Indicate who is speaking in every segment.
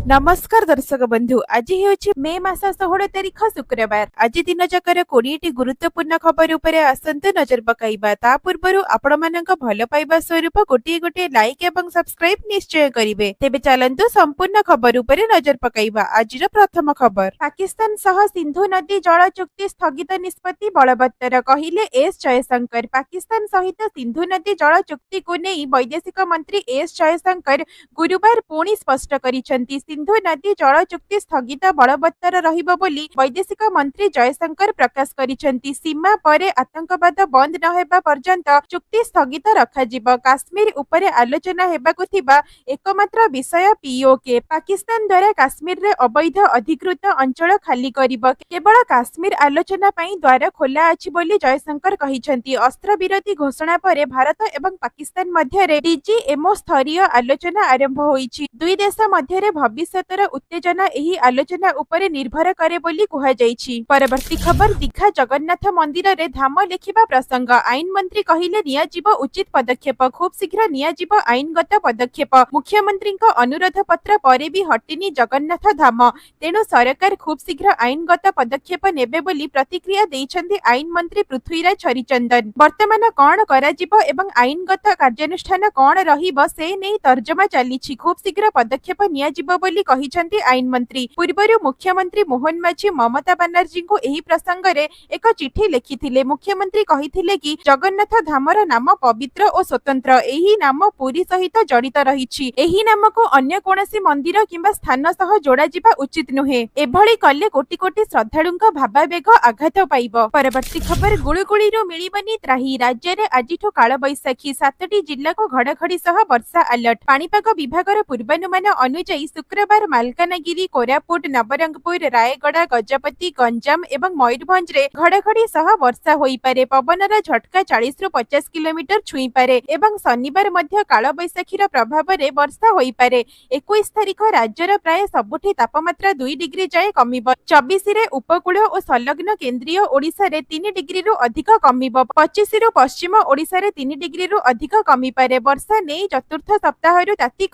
Speaker 1: नमस्कार दर्शक बंधु आज हेउछि मे मास 16 तारिख शुक्रवार। आज दिन जकर 20टी गुरुत्वपूर्ण खबर उपरे आसंतु नजर पकाइबा। ता पूर्वरु आपण मानक भल पाइबा स्वरूप गोटे गोटे लाइक एवं सब्सक्राइब निश्चय करिवे। तेबे चलंतु संपूर्ण खबर उपरे नजर पकाइबा। आजिर प्रथम खबर, पाकिस्तान सह सिंधु नदी जल चुक्ति स्थगित निष्पत्ति बलवत्तर कहिले एस जयशंकर। पाकिस्तान सहित सिंधु नदी जल चुक्ति को नहीं वैदेशिक मंत्री एस जयशंकर गुरुवार पुणी स्पष्ट करिसेंती। सिंधु नदी जल चुक्ति स्थगित बलवत्तर रहिबो बोली वैदेशिक मंत्री जयशंकर प्रकाश करिसेंती। सीमा परे आतंकवाद बंद न हेबा पर्यंत चुक्ति स्थगित रखाजिबो। काश्मीर उपरे आलोचना हेबाकु थिबा एकमात्र विषय पीओके। पाकिस्तान द्वारा काश्मीर रे अवैध अधिकृत अंचल खाली करिबो। केवल काश्मीर आलोचना पई द्वार खोला अछि बोली जयशंकर कहिसेंती। अस्त्र विरति घोषणा परे भारत एवं पाकिस्तान मध्य डीजीएमओ स्तरीय आलोचना आरंभ होईछि। दुई देश मध्य भविष्यतर उत्तेजना एही आलोचना उपरे निर्भर करे बोली कुहा जाईछि। परवर्ती खबर, दीघा जगन्नाथ मंदिर रे धाम लेखिबा प्रसंग। आईन मंत्री कहिले नियाजिबो उचित पदक्षेप। खूब शीघ्र नियाजिबो आईनगत पदक्षेप। मुख्यमंत्रीଙ୍କ अनुरोध पत्र परे भी हटिनी जगन्नाथ धाम, तेणु सरकार खूब शीघ्र आईनगत पदक्षेप नेबे बोली प्रतिक्रिया दैछन्ती आईन मंत्री पृथ्वीराज हरिचंदन। वर्तमान कोन कराजिबो एवं आईनगत कार्यानुष्ठान कोन रहिबो से नै तर्जमा चालिछि। खूब शीघ्र पदक्षेप नियाजिबो बोली कहिसेंती आईन मंत्री। पूर्वरु मुख्यमंत्री मोहन माझी ममता बनर्जी को एही प्रसंग रे एक चिठी लिखिथिले। मुख्यमंत्री कहिथिले कि जगन्नाथ धामर नाम पवित्र और स्वतंत्र। एही नाम पुरी सहित जड़ित रहिछि। एही नाम को अन्य कोनोसी मंदिर किंबा स्थान सह जोड़ा जिबा उचित नुहे। एभली कले कोटी कोटी श्रद्धालुंक भावावेग आघात पाइबो। परवर्ती खबर, गुळुगुळीरु मिलिबनी त्राही। राज्य रे आजिठो काल बैसाखी। 7टी जिल्ला को घड़घड़ी सह वर्षा अलर्ट। पाणीपाग विभागर पूर्वानुमान अनुଯାयी शुक्रवार मालकानगिरी, कोरापुट, नवरंगपुर, रायगड़ा, गजपति, गंजाम एवं मयूरभंज रे घड़घड़ी सह वर्षा होई पारे। पवनर झटका 40 रु 50 किलोमीटर छुई पारे एवं शनिवार मध्य काल बैसाखीर प्रभाव रे वर्षा होई पारे। 21 तारिख राज्यर प्राय सबुठी तापमात्रा 2 डिग्री जाए कमिबो। 24 रे उपकूल और संलग्न केंद्रीय ओडिशा रे 3 डिग्री रु अधिक कमिबो। 25 रु पश्चिम ओडिशा रे 3 डिग्री रु अधिक कमी पारे। वर्षा नै चतुर्थ सप्ताह रु ताती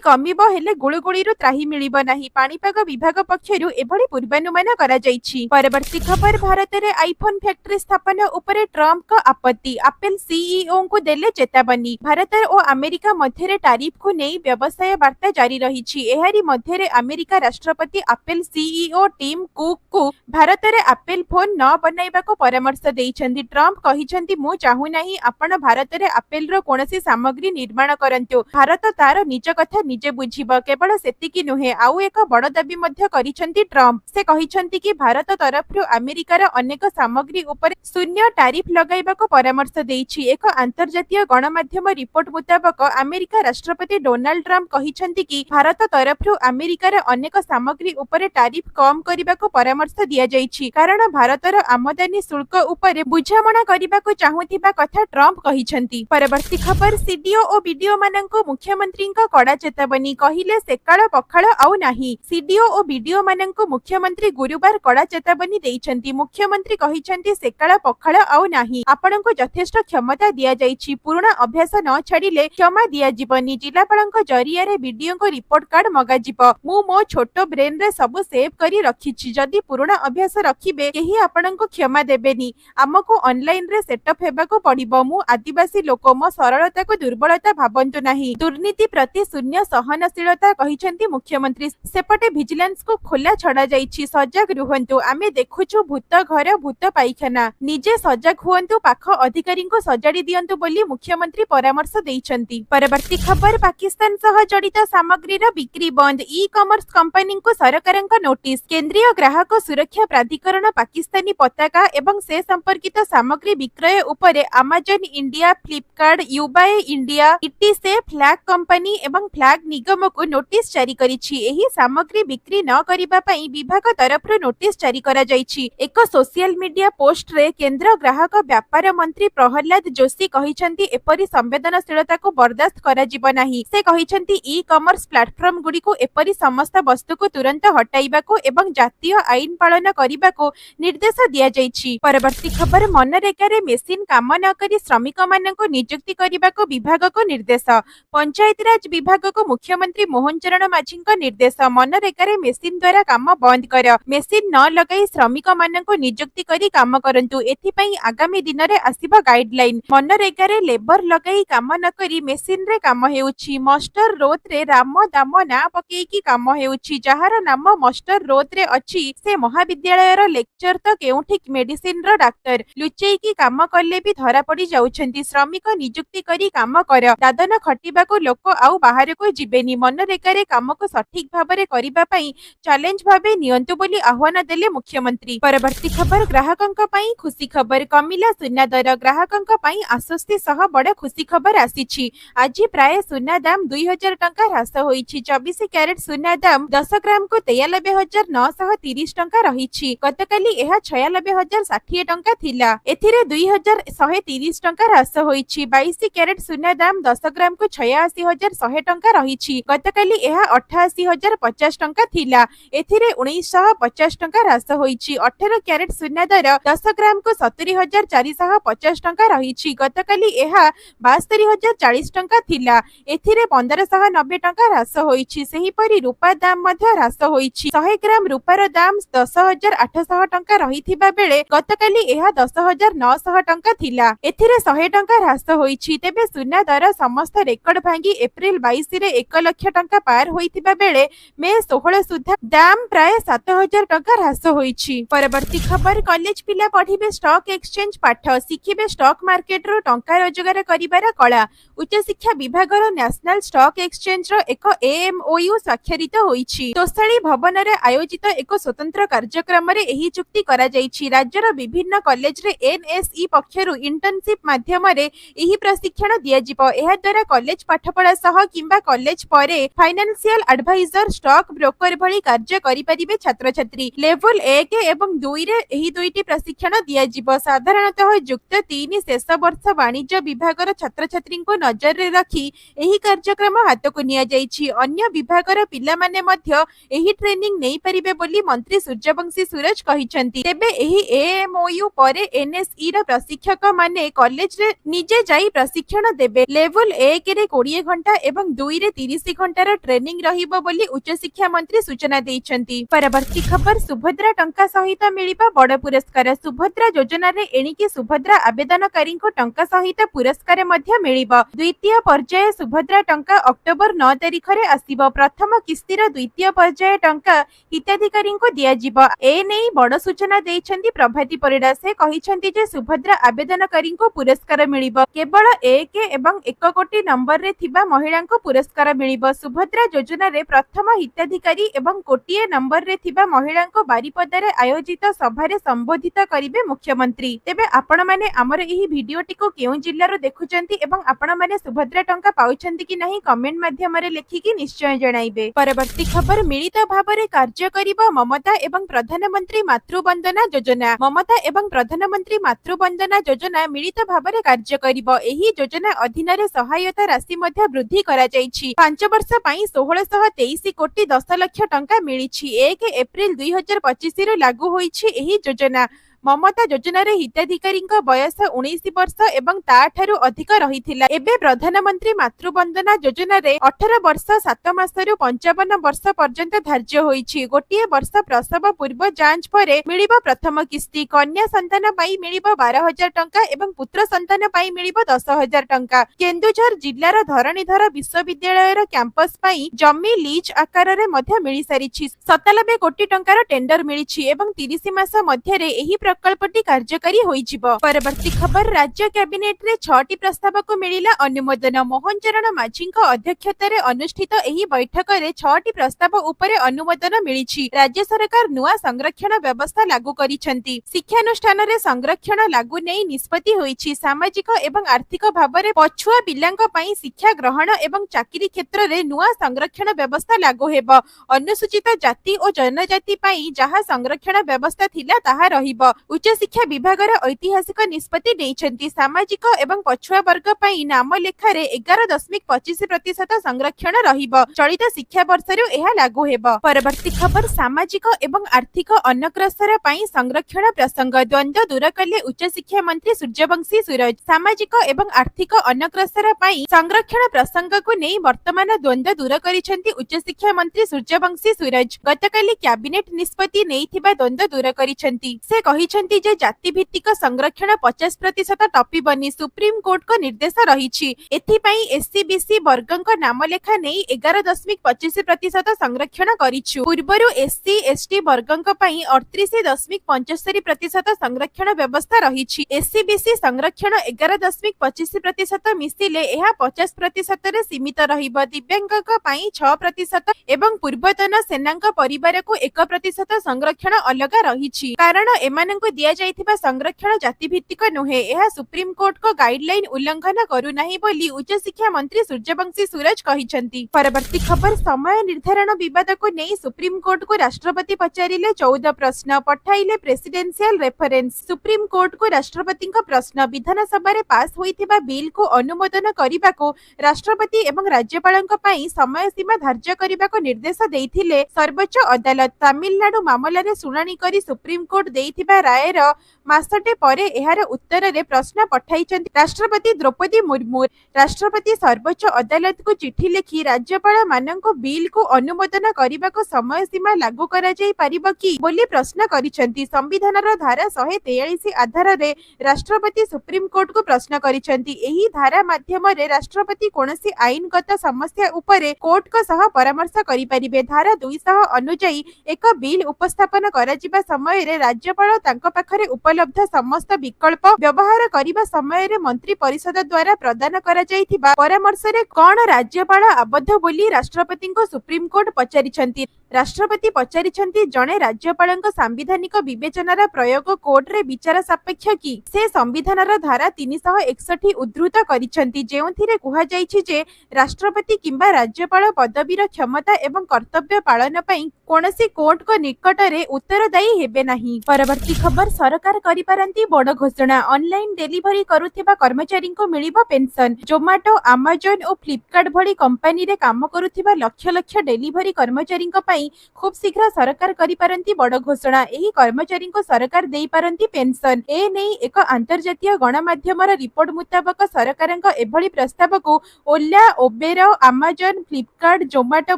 Speaker 1: कमिबो हेले गुळुगुळीरु त्राही मिलिबो नाही। पाणीपाग विभाग पक्षरु एभली पूर्वानुमान करा जाईछि। परवर्ती खबर, भारत रे आईफोन फैक्ट्री स्थापना उपरे ट्रम्प को आपत्ति। एप्पल सीईओ को देले चेतावनी। भारत और अमेरिका मध्य टैरिफ को नहीं व्यवसाय वार्ता जारी रहिछि। एहारी मध्य अमेरिका राष्ट्रपति एप्पल सीईओ टिम कुक को भारत रे एप्पल फोन न बनाइबा को परामर्श दैछन्ती। ट्रम्प कहिछन्ती, मु चाहू नाही आपण भारत रे एप्पल रो कोनोसी सामग्री निर्माण करंतु। भारत तार निज कथा निजे बुझिबो। केवल सेतिकी नुहे, आउ एक बड़ दाबी मध्य करिसेंती ट्रम्प। से कहिसेंती कि भारत तरफरु अमेरिकार अनेक सामग्री उपरे शून्य टैरिफ लगाइबा को परामर्श दैछि। एक अंतर्जातीय गणमाध्यम रिपोर्ट मुताबक अमेरिका राष्ट्रपति डोनाल्ड ट्रम्प कहिसेंती कि भारत तरफरु अमेरिकार अनेक सामग्री उपरे टैरिफ कम करिबा को परामर्श दिया जाइछि, कारण भारतर आमदानी शुल्क उपरे बुझामणा करिबा को चाहुथिबा कथा ट्रम्प कहिसेंती। परवर्ती खबर, सीडीओ और बीडीओ माननको मुख्यमंत्रीଙ୍କ कड़ा चेतावनी। कहिले सेकाळ पखाळ आउ नाही। सीडीओ और बीडीओ माननको मुख्यमंत्री गुरुवार कड़ा चेतावनी दैछन्ती। मुख्यमंत्री कहिसेंती, सेकाळ पखाळ आउ नाही। आपणको यथेष्ट क्षमता दिया जाइछि। पुराना अभ्यास न छाडिले क्षमा दिया जीवनी। जिलापालଙ୍କ जरिया रे बीडीओ रिपोर्ट कार्ड मगा जिवो। मु मो छोटो ब्रेन रे सब सेव करी रखिछि। जदि पुराना अभ्यास रखिबे केही आपणको क्षमा देबेनी। हमको ऑनलाइन रे सेटअप हेबाको पड़िबो। मु आदिवासी लोक, मो सरलता को दुर्बलता भाबंतु नाही। दुर्नीति प्रति शून्य सहनशीलता कहिसेंती मुख्यमंत्री। सेपटे विजिलेंस को खोला छड़ा जाइछि। सजग रुहंतु। आमे देखुछु भूत घर, भूत पाइखाना। निजे सजग हुअंतु, पाख अधिकारी को सजाड़ी दियंतु बोली मुख्यमंत्री परामर्श दैछन्ती। परवर्ती खबर, पाकिस्तान सह जड़ित सामग्रीर बिक्री बंद। ई कॉमर्स कंपनी को सरकारଙ୍କ नोटिस। केंद्रीय ग्राहक सुरक्षा प्राधिकरण पाकिस्तानी पताका एवं से संपर्कित सामग्री विक्रय उपरे अमेजन इंडिया, फ्लिपकार्ट, युबाई इंडिया, इटीसे, फ्लैग कंपनी एवं फ्लैग निगम को नोटिस जारी करिछि। एही सामग्री बिक्री न करिबा पई विभाग तरफरु नोटिस जारी करा जाइछि। एक सोशल मीडिया पोस्ट रे केंद्र ग्राहक व्यापार मंत्री प्रहलाद जोशी कहिसेंती, एपरि संवेदनशीलता को बर्दाश्त करा जिबो नाही। से कहिसेंती, ई कॉमर्स प्लेटफॉर्म गुडी को एपरि समस्त वस्तु को तुरंत हटाइबा को एवं जातीय आईन पालन करिबा को निर्देश दिया जाइछि। परवर्ती खबर, मनरेगा रे मेसिन काम न करी श्रमिक माननको नियुक्ति करिबा को विभाग को निर्देश। पंचायती राज विभाग को मुख्यमंत्री मोहन ଚରଣ ମାଝୀଙ୍କ ନିର୍ଦ୍ଦେଶ मनरेगा मेसीन द्वारा काम बंद कर मेसीन न लगाई श्रमिक मानक नियुक्ति करी काम करंतु एथिपई आगामी दिन में आसिबा गाइडलाइन मनरेगा रे लेबर लगाई काम न करी मेसीन रे काम हेउछि मास्टर रोत रे राम दाम ना पकेकी काम हेउछि जहार नाम मास्टर रोत रे अछि से महाविद्यालय रो लेक्चर तो केउठी मेडिसिन रो डाक्टर लुचेकी काम कले भी धरा पड़ी जाउछंती श्रमिक नियुक्ति करी काम कर दादन खटिबा को लोक आउ बाहर को जिबेनी मनरेगा रे काम को सठिक भाबरे करिबा पई चैलेंज भाबे नियंतु बोली आह्वान देले मुख्यमंत्री। परवर्ती खबर ग्राहकंक पई खुशी खबर कमिला सुना दर ग्राहकंक पई आश्वस्ति सह बड़ खुशी खबर आसीछि आज प्राय सुना दाम 2000 टंका ह्रास होईछि 24 कैरेट सुना दाम 10 ग्राम को 93930 टंका रहिछि गतकाली एहा 96060 टंका थिला एथिरे 2130 टंका ह्रास होईछि 22 कैरेट सुना दाम 10 ग्राम को 86100 टंका रहिछि गतकाली एहा 88050 टंका थिला एथिरे 1950 टंका ह्रास होईछि 18 कैरेट सुना दर 10 ग्राम को 70450 टंका रहिछि गतकाली एहा 72040 टंका थिला एथिरे 1590 टंका ह्रास होईछि सेही परि रूपा दाम मध्ये ह्रास होईछि 100 ग्राम रूपार दाम 10800 टंका रहिथिबा बेले गतकाली एहा 10900 टंका थिला एथिरे 100 टंका ह्रास होईछि तेबे सुना दर समस्त रेकर्ड भांगी एप्रिल 22 रे 1 लाख टंका पार होइथिबा बेले मे 16 सुधा दाम प्राय 7000 टंका ह्रास होईछि। परवर्ती खबर कॉलेज पिला पढ़िबे स्टॉक एक्सचेंज पाठ शिखिबे स्टॉक मार्केट रो टंका रोजगार करिबार कला उच्च शिक्षा विभाग रो नेशनल स्टॉक एक्सचेंज रो एक एएमओयू स्वाक्षरित होईछि तोसाळी भवन रे आयोजित एक स्वतंत्र कार्यक्रम रे एही चुक्ति करा जाईछि राज्य रो विभिन्न कॉलेज रे एनएसई पक्षरु इंटर्नशिप माध्यम रे एही प्रशिक्षण दिया जिवो एहा द्वारा कॉलेज पाठपढ़ा सह किंबा कॉलेज परे फाइनेंशियल एडवाइजर स्टॉक ब्रोकर भली कार्य करि परिबे छात्र छात्री लेवल 1 एवं 2 रे एही दुईटी प्रशिक्षण दिया जिवो साधारणतः युक्त 3 शेष वर्ष वाणिज्य विभाग रो छात्र छात्री को नजर रे रखी एही कार्यक्रम हाथ को निया जाईछि अन्य विभाग रो पिला माने मध्य एही ट्रेनिंग नै परिबे बोली मंत्री सूर्यवंशी सूरज कहिसंती तेबे एही एएमओयू परे एनएसई रो प्रशिक्षक माने कॉलेज रे निजे जाई प्रशिक्षण देबे लेवल 1 रे 20 घंटा एवं 2 रे 30 घंटार ट्रेनिंग रहिबो बोली उच्च शिक्षा मंत्री सूचना दैछंती। परवर्ती खबर सुभद्रा टंका सहित मिलिबा बड़ पुरस्कार सुभद्रा योजना रे एणिकी सुभद्रा आवेदनकारी को टंका सहित पुरस्कार मध्य मिलिबो द्वितीय पर्याय सुभद्रा टंका अक्टोबर 9 तारिख रे आसीबो प्रथम किस्तीर द्वितीय पर्याय टंका हिताधिकारी को दिया जिवो ए नै बड़ सूचना दैछंती प्रभाती परिडा से कहिसंती जे सुभद्रा आवेदनकारी को पुरस्कार मिलिबो केवल 1 एवं 1 कोटी नंबर रे थिबा महिला को पुरस्कार मिलिबो सुभद्रा योजना रे प्रथम हिताधिकारी एवं कोटिए नंबर रे थिबा महिला को बारिपदा रे आयोजित सभा रे संबोधित करिवे मुख्यमंत्री तेबे आपण माने हमर एही वीडियोटी को केउ जिल्ला रो देखुचंती एवं आपण माने सुभद्रा टंका पाउछंती कि नहीं कमेंट माध्यम रे लिखिकी निश्चय जणाइबे। परवर्ती खबर मिलित भाबरे कार्य करिबो ममता एवं प्रधानमंत्री मातृवंदना योजना ममता एवं प्रधानमंत्री मातृवंदना योजना मिलित भाबरे कार्य करिबो एही योजना अधीन रे सहायता राशि मध्ये वृद्धि करा जाईछि 5 वर्ष पई 1623 कोटी 10 लाख टंका मिलिछि 1 एप्रिल 2025 रे लागू होईछि एही योजना ममता योजना रे हिताधिकारी बयस 19 वर्ष एवं ताठारु अधिक रहिथिला एबे प्रधानमंत्री मातृवंदना योजना रे 18 वर्ष 7 मासरु 55 वर्ष पर्यंत धार्य होईछि गोटिए वर्ष प्रसव पूर्व जांच परे मिलिबो प्रथम किस्ती कन्या संतान पई मिलिबो 12000 टंका एवं पुत्र संतान पई मिलिबो 10000 टंका केन्दुझर जिल्लार धरणीधर विश्वविद्यालय रो कैंपस पई जमी लीज आकार रे मध्य मिलि सारिछि 97 कोटी टंकार टेंडर मिलिछि एवं 30 मास मध्य रे एही प्रकल्पटी कार्यकारी होइजिबो। परवर्ती खबर राज्य कैबिनेट रे 6टी प्रस्ताव को मिलिला अनुमोदन मोहन चरण माझीଙ୍କ अध्यक्षतारे अनुष्ठित एही बैठक रे 6टी प्रस्ताव उपरे अनुमोदन मिलिछि राज्य सरकार नुआ संरक्षण व्यवस्था लागू करिसंती शिक्षानुष्ठान रे संरक्षण लागू नै निष्पत्ति होइछि सामाजिक एवं आर्थिक भाबरे पछुआ पिलांक पई शिक्षा ग्रहण एवं चाकरी क्षेत्र रे नुआ संरक्षण व्यवस्था लागू हेबो अनुसूचित जाति और जनजाति पई जहा संरक्षण व्यवस्था थिला ताहा रहिबो उच्च शिक्षा विभागर ऐतिहासिक निष्पत्ति नेइछन्ति। सामाजिक एवं पछुआ वर्ग पई नाम लेखारे 11.25% संरक्षण रहिब। चलित शिक्षा वर्षरु एहा लागू हेब। परवर्ती खबर सामाजिक एवं आर्थिक अनग्रसर पई संरक्षण प्रसंग द्वंद्व दूर कले उच्च शिक्षा मंत्री सूर्यवंशी सूरज। सामाजिक एवं आर्थिक अनग्रसर पई संरक्षण प्रसंग को नै वर्तमान द्वंद्व दूर करिसेंति उच्च शिक्षा मंत्री सूर्यवंशी सूरज। गतकाली कैबिनेट निष्पत्ति नेइथिबा द्वंद्व दूर करिसेंति। से कहिसेंति जे जाति भित्तिक संरक्षण 50% टपिबनी सुप्रीम कोर्ट को निर्देश रहिछि। एथि पई एससी बीसी वर्गक नाम लेखा नै 11.25% संरक्षण करिछु। पूर्वरु एससी एसटी वर्गक पई 38.75% संरक्षण व्यवस्था रहिछि। एससी बीसी संरक्षण 11.25% मिसिले एहा 50% रे सीमित रहिब। दिव्यांगक पई 6% एवं पूर्वतन सेनांक परिवार को 1% संरक्षण अलग रहिछि। कारण एमानंकु दिया जाइथिबा संरक्षण जाति भित्तिक नुहे। एहा सुप्रीम कोर्ट को गाइडलाइन उल्लंघन करू नाही बोली उच्च शिक्षा मंत्री सूर्यवंशी सूरज कहिसेंति। परवर्ती खबर समय निर्धारण विवाद को नै सुप्रीम कोर्ट को राष्ट्रपति पचारिले 14 प्रश्न पठाइले प्रेसिडेंशियल रेफरेंस। सुप्रीम कोर्ट को राष्ट्रपति प्रश्न विधानसभा रे पास होइथिबा बिल को अनुमोदन करिबा को राष्ट्रपति एवं राज्यपालक पई समय सीमा धार्य करिबा को निर्देश देइथिले सर्वोच्च अदालत। तमिलनाडु मामला रे सुनानी करी सुप्रीम कोर्ट देइथिबा रायर मासटे परे एहार उत्तर रे प्रश्न पठाइछन्ति राष्ट्रपति द्रौपदी मुर्मू। राष्ट्रपति सर्वोच्च अदालत को चिठी लिखि राज्यपाल माननको बिल को अनुमोदन करिबा को समय सीमा लागू करा जाई परिबो कि बोली प्रश्न करिछन्ति। संविधान रो धारा 143 आधार रे राष्ट्रपति सुप्रीम कोर्ट को प्रश्न करिछन्ति। एही धारा माध्यम रे राष्ट्रपति कोनोसी आईनगत समस्या उपरे कोर्ट को सह परामर्श करि परिबे। धारा 200 अनुଯାयी एक बिल उपस्थापन करा जिबा समय रे राज्यपाल तांको पाखरे उपलब्ध समस्त विकल्प व्यवहार करिबा समय रे मंत्री परिषद द्वारा प्रदान करा जाइथिबा परामर्श रे कोन राज्यपाल आबद्ध बोली राष्ट्रपति को सुप्रीम कोर्ट पचारिछन्ति। राष्ट्रपति पचारिछन्ति जणे राज्यपालक सांविधानिक विवेचनार प्रयोग कोर्ट रे विचार सापेक्ष कि से संविधानर धारा 361 उद्धृत करिछन्ति जेउथिरे कुहा जाइछि जे राष्ट्रपति किंबा राज्यपाल पदवीर क्षमता एवं कर्तव्य पालन पई कोनोसी कोर्ट को निकट रे उत्तरदायी हेबे नाही। परवर्ती खबर सरकार करि पारंती बड़ घोषणा ऑनलाइन डेलीवरी करुथिबा कर्मचारी को मिलिबो पेंशन। जोमाटो अमेजन और फ्लिपकार्ट भली कंपनी रे काम करुथिबा लक्ष लक्ष डेलीवरी कर्मचारी पई खूब शीघ्र सरकार करि पारंती बड़ घोषणा। एही कर्मचारी को सरकार देई पारंती पेंशन। ए नै एक अंतर्जातीय गणमाध्यमर रिपोर्ट मुताबक सरकारक एभली प्रस्ताव को ओला उबेर अमेजन फ्लिपकार्ट जोमाटो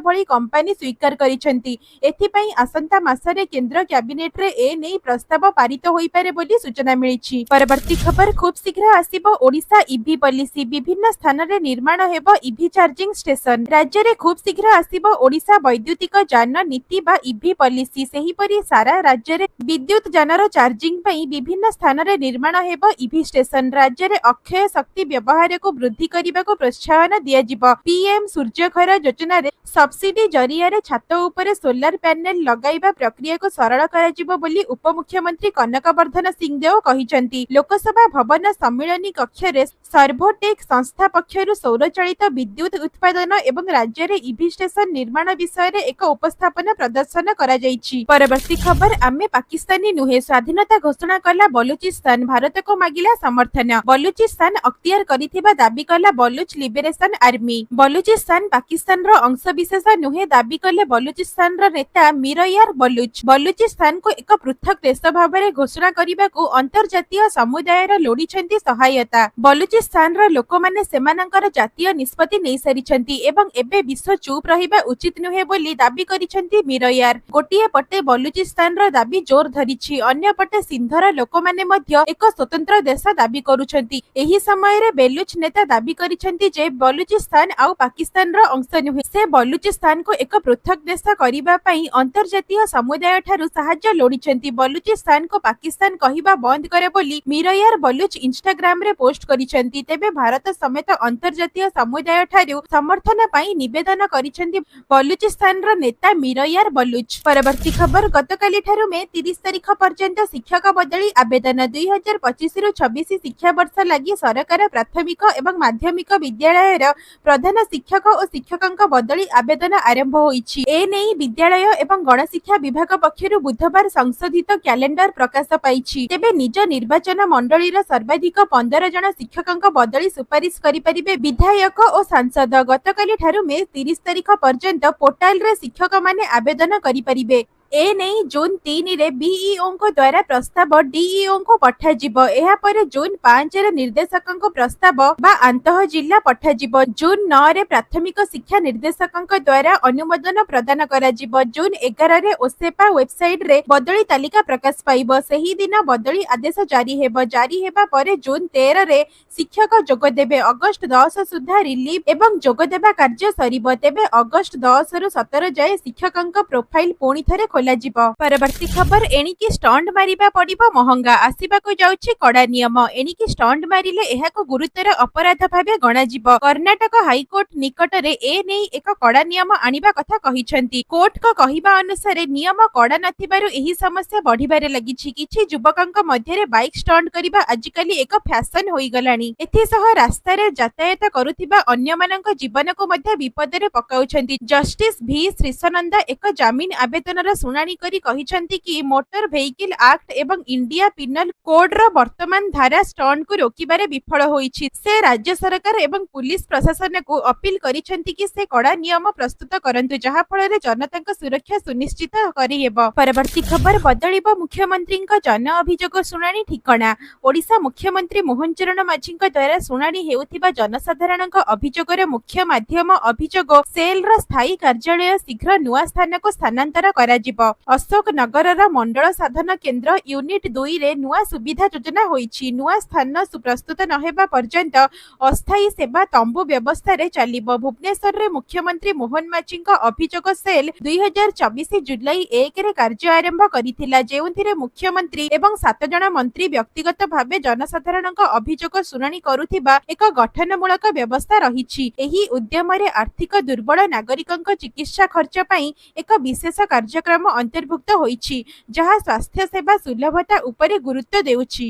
Speaker 1: भली कंपनी स्वीकार करिसेंती। एथि पई आसंता मासरे केंद्र कैबिनेट रे ए नै प्रस्ताव पारित होई पारे बोली सूचना मिलिछि। परवर्ती खबर खूब शीघ्र आसीबो ओडिशा ईवी पॉलिसी। विभिन्न स्थान रे निर्माण हेबो ईवी चार्जिंग स्टेशन। राज्य रे खूब शीघ्र आसीबो ओडिशा वैद्युतिक जान नीति बा ईवी पॉलिसी। सेही परी सारा राज्य रे विद्युत जानर चार्जिंग पई विभिन्न स्थान रे निर्माण हेबो ईवी स्टेशन। राज्य रे अक्षय शक्ति व्यवहार को वृद्धि करिबा को प्रोत्साहन दिया जिवो। पीएम सूर्यघर योजना रे सब्सिडी जरिया रे छात ऊपर सोलार पैनल लगाइबा प्रक्रिया को सरल करा जिवो बोली उपमुख्यमंत्री कनकवर्धन सिंहदेव कहिसेंति। लोकसभा भवन सम्मेलनी कक्ष रे सर्वोटेक संस्था पक्षरु सौर चालित विद्युत उत्पादन एवं राज्य रे ईवी स्टेशन निर्माण विषय रे एक उपस्थापन प्रदर्शन करा जाइछि। परवर्ती खबर आमे पाकिस्तानी नुहे स्वाधीनता घोषणा कला बलूचिस्तान भारत को मागिला समर्थन। बलूचिस्तान अख्तियार करिथिबा दाबी कला बलूच लिबरेशन आर्मी। बलूचिस्तान पाकिस्तान रो अंश विशेष नुहे दाबी कले बलूचिस्तान रो नेता मिरयार बलूच। बलूचिस्तान को एक पृथक देश भाबरे घोषणा करिबा को अंतर्जातीय समुदाय रो लोडिछन्ति सहायता। बलूचिस्तान रो लोक माने सेमानंकर जातीय निष्पत्ति नै सरिछन्ति एवं एबे विश्व चुप रहिबा उचित नुहे बोली दाबी करिछन्ति मिरयार। गोटिए पटे बलूचिस्तान रो दाबी जोर धरिछि अन्य पटे सिंधर लोक माने मध्य एक स्वतंत्र देश दाबी करूछन्ति। एही समय रे बेलूच नेता दाबी करिछन्ति जे बलूचिस्तान आउ पाकिस्तान रो अंश नुहे। से बलूचिस्तान को एक पृथक देश करिबा पई अंतर्जातीय समुदाय ठारू सहायता लोडिछन्ति। बलूचिस्तान को पाकिस्तान कहिबा बंद करे बोली मिरयार बलूच इंस्टाग्राम रे पोस्ट करिछन्ति। तेबे भारत समेत अंतर्जातीय समुदाय ठारू समर्थन पई निवेदन करिछन्ति बलूचिस्तान रो नेता मिरयार बलूच। परवर्ती खबर गतकाली ठारू मे 30 तारिख पर्यंत शिक्षक बदली आवेदन 2025 रु 26 शिक्षा वर्ष लागि सरकार प्राथमिक एवं माध्यमिक विद्यालय रो प्रधान शिक्षक और शिक्षकक बदली आवेदन आरंभ होईछि। ए नै विद्यालय एवं गणशिक्षा विभाग पक्षरु बुधवार संशोधित कैलेंडर प्रकाश पाइछि। तेबे निज निर्वाचन मंडलीर सर्वाधिक 15 जन शिक्षकଙ୍କ बदली सुपारिश करिपारिबे विधायक और सांसद। गतकाली ठारू मे 30 तारिख पर्यंत पोर्टाल रे शिक्षक माने आवेदन करिपारिबे। ए नहीं जून 3 रे बीईओ को द्वारा प्रस्ताव डीईओ को पठाजिबो। एहा परे जून 5 रे निर्देशकଙ୍କ प्रस्ताव बा अंतः जिला पठाजिबो। जून 9 रे प्राथमिक शिक्षा निर्देशकଙ୍କ द्वारा अनुमोदन प्रदान कराजिबो। जून 11 रे ओसेपा वेबसाइट रे बदली तालिका प्रकाश पाइबो। सेही दिन बदली आदेश जारी हेबो। जारी हेबा परे जून 13 रे शिक्षक जोग देबे। अगस्त 10 सुधा रिलीव एवं जोग देबा कार्य सरिबो। तेबे अगस्त 10 रु 17 जाए शिक्षकଙ୍କ प्रोफाइल पुणी थरे खोलाजिबो। परवर्ती खबर एणिकी स्टंट मारिबा पड़िबो महंगा। आसिबाकु जाउछि कड़ा नियम। एणिकी स्टंट मारिले एहाको गुरुतर अपराध भाबे गणाजिबो। कर्नाटक हाईकोर्ट निकट रे ए नै एक कड़ा नियम आनिबा कथा कहिसंती। कोर्ट को कहिबा अनुसार नियम कड़ा नथिबारु एही समस्या बढ़िबारे लागिछि। किछि युवकଙ୍କ मध्यरे बाइक स्टंट करिबा आजिकाली एक फैशन होई गलानी। एथि सह रास्ता रे यातायात करुथिबा अन्यमानଙ୍କ जीवनको मध्ये विपदरे पकाउछंती। जस्टिस भी श्रीसनंदा एक जामिन आवेदनर शुणाणी करी कहिसंती कि मोटर व्हीकल एक्ट एवं इंडिया पिनल कोड रो वर्तमान धारा स्टंट को रोकिबारे विफल होईछि। से राज्य सरकार एवं पुलिस प्रशासन को अपील करिसंती कि से कड़ा नियम प्रस्तुत करंतु जहा फଳରେ जनताଙ୍କ सुरक्षा सुनिश्चित करि हेबो। परवर्ती खबर बदलिबो मुख्यमंत्रीଙ୍କ जन अभियोग शुणाणी ठिकणा। ओडिशा मुख्यमंत्री मोहन चरण माझीଙ୍କ द्वारा शुणाणी हेउथिबा जनसाधारणଙ୍କ अभियोगरे मुख्य माध्यम अभियोग सेल रो स्थायी कार्यालय शीघ्र नुआ स्थान को स्थानांतर कराजिबो। अशोक नगरर मंडल साधन केंद्र यूनिट 2 रे नुआ सुविधा योजना होईछि। नुआ स्थान सुप्रस्तुत नहेबा पर्यंत अस्थायी सेवा तंबू व्यवस्था रे चलिबो। भुवनेश्वर रे मुख्यमंत्री मोहन माझीଙ୍କ अभियोग सेल 2024 जुलाई 1 रे कार्य आरंभ करिथिला। जेउथिरे मुख्यमंत्री एवं 7 जन मंत्री व्यक्तिगत भावे जनसाधारणଙ୍କ अभियोग शुणाणी करुथिबा एक गठनमूलक व्यवस्था रहिछि। एही उद्यम रे आर्थिक दुर्बल नागरिकଙ୍କ चिकित्सा खर्च पई एक विशेष कार्यक्रम अंतर्भुक्त होईछि जहा स्वास्थ्य सेवा सुलभता उपरे गुरुत्व देउछि।